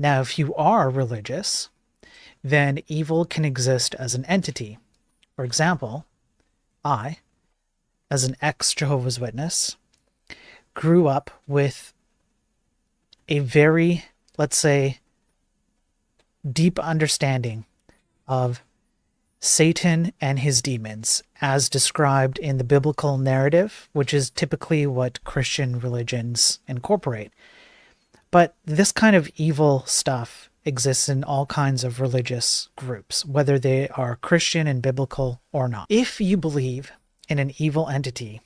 Now, if you are religious, then evil can exist as an entity. For example, I, as an ex-Jehovah's Witness, grew up with a very, let's say, deep understanding of Satan and his demons as described in the biblical narrative, which is typically what Christian religions incorporate. But this kind of evil stuff exists in all kinds of religious groups, whether they are Christian and biblical or not. If you believe in an evil entity,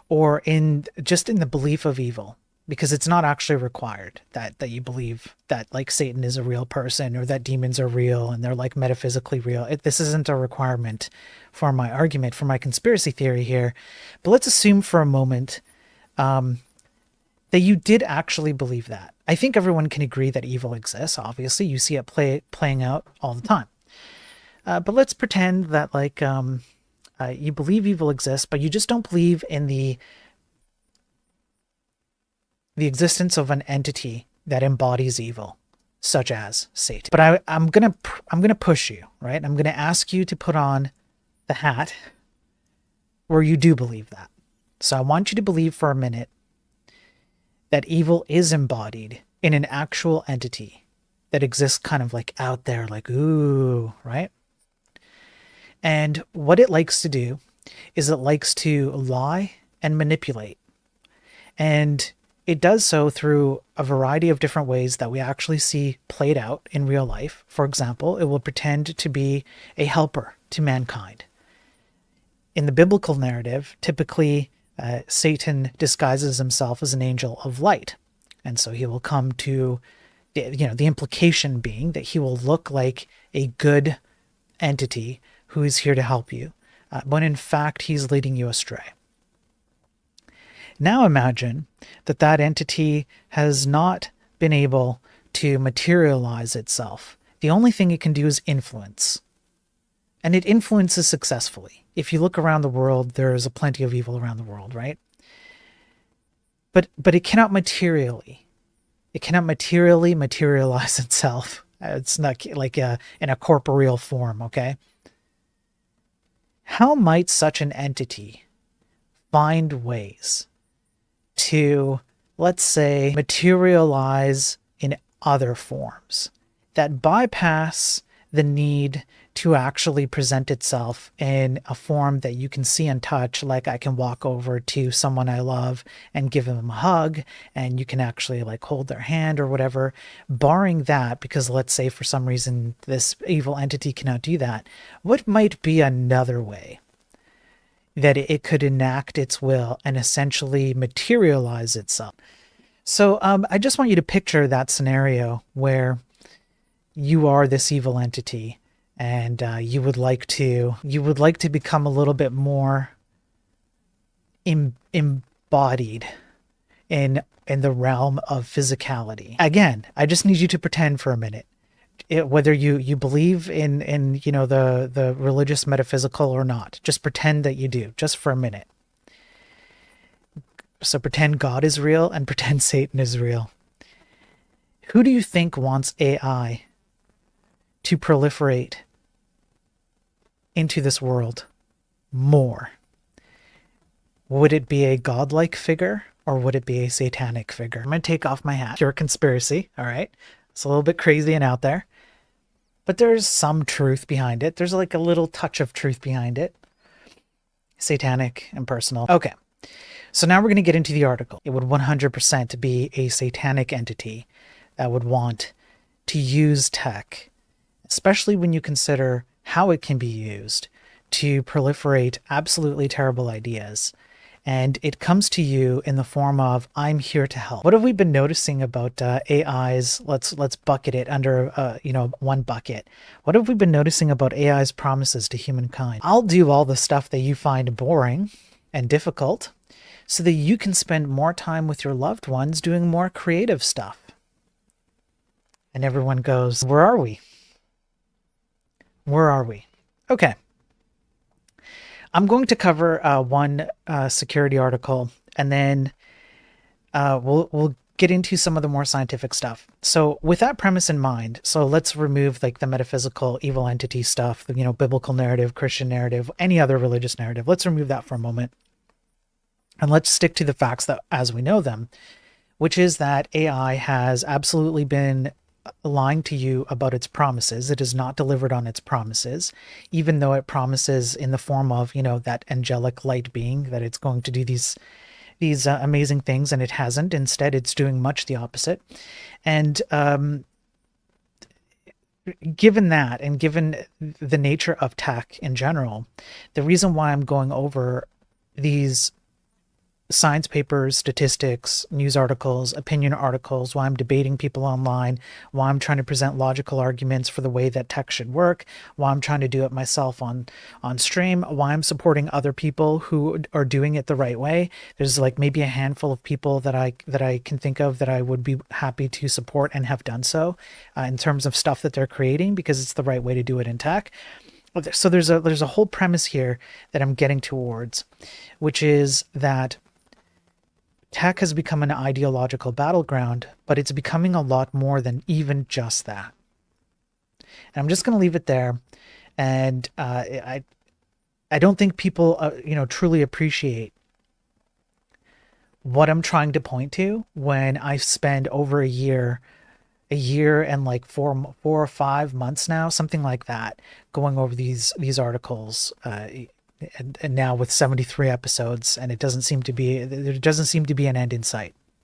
or in just in the belief of evil, because it's not actually required that you believe that like Satan is a real person or that demons are real and they're like metaphysically real. This isn't a requirement for my argument, for my conspiracy theory here. But let's assume for a moment that you did actually believe that. I think everyone can agree that evil exists. Obviously, you see it playing out all the time. But let's pretend that like you believe evil exists, but you just don't believe in the existence of an entity that embodies evil, such as Satan. But I'm gonna push you, right? I'm gonna ask you to put on the hat where you do believe that. So I want you to believe for a minute that evil is embodied in an actual entity that exists kind of like out there, like, ooh, right? And what it likes to do is it likes to lie and manipulate. And it does so through a variety of different ways that we actually see played out in real life. For example, it will pretend to be a helper to mankind. In the biblical narrative, typically Satan disguises himself as an angel of light. And so he will come to, the implication being that he will look like a good entity who is here to help you, when in fact he's leading you astray. Now imagine that that entity has not been able to materialize itself. The only thing it can do is influence. And it influences successfully. If you look around the world, there's a plenty of evil around the world, right? But it cannot materially. It cannot materially materialize itself. It's not like in a corporeal form, okay? How might such an entity find ways to, let's say, materialize in other forms that bypass the need to actually present itself in a form that you can see and touch, like I can walk over to someone I love and give them a hug, and you can actually like hold their hand or whatever. Barring that, because let's say for some reason this evil entity cannot do that, what might be another way that it could enact its will and essentially materialize itself? So I just want you to picture that scenario where you are this evil entity, and you would like to become a little bit more embodied in the realm of physicality. Again, I just need you to pretend for a minute, whether you believe in the religious metaphysical or not. Just pretend that you do, just for a minute. So pretend God is real and pretend Satan is real. Who do you think wants AI to proliferate into this world more? Would it be a godlike figure or would it be a satanic figure? I'm going to take off my hat. Pure conspiracy, all right? It's a little bit crazy and out there, but there's some truth behind it. There's like a little touch of truth behind it. Satanic and personal. Okay, so now we're going to get into the article. It would 100% be a satanic entity that would want to use tech, especially when you consider how it can be used to proliferate absolutely terrible ideas. And it comes to you in the form of, I'm here to help. What have we been noticing about AI's, let's bucket it under one bucket. What have we been noticing about AI's promises to humankind? I'll do all the stuff that you find boring and difficult so that you can spend more time with your loved ones doing more creative stuff. And everyone goes, where are we? Where are we? Okay. I'm going to cover one security article, and then we'll get into some of the more scientific stuff. So with that premise in mind, so let's remove like the metaphysical evil entity stuff, the, biblical narrative, Christian narrative, any other religious narrative. Let's remove that for a moment. And let's stick to the facts that as we know them, which is that AI has absolutely been lying to you about its promises. It has not delivered on its promises, even though it promises in the form of, that angelic light being that it's going to do these amazing things, and it hasn't. Instead, it's doing much the opposite. And given that, and given the nature of tech in general, the reason why I'm going over these science papers, statistics, news articles, opinion articles, why I'm debating people online, why I'm trying to present logical arguments for the way that tech should work, why I'm trying to do it myself on stream, why I'm supporting other people who are doing it the right way. There's like maybe a handful of people that I can think of that I would be happy to support and have done so in terms of stuff that they're creating, because it's the right way to do it in tech. So there's a whole premise here that I'm getting towards, which is that tech has become an ideological battleground, but it's becoming a lot more than even just that. And I'm just going to leave it there. And I don't think people, truly appreciate what I'm trying to point to when I spend over a year and like 4 or 5 months now, something like that, going over these articles. And now with 73 episodes, and there doesn't seem to be an end in sight.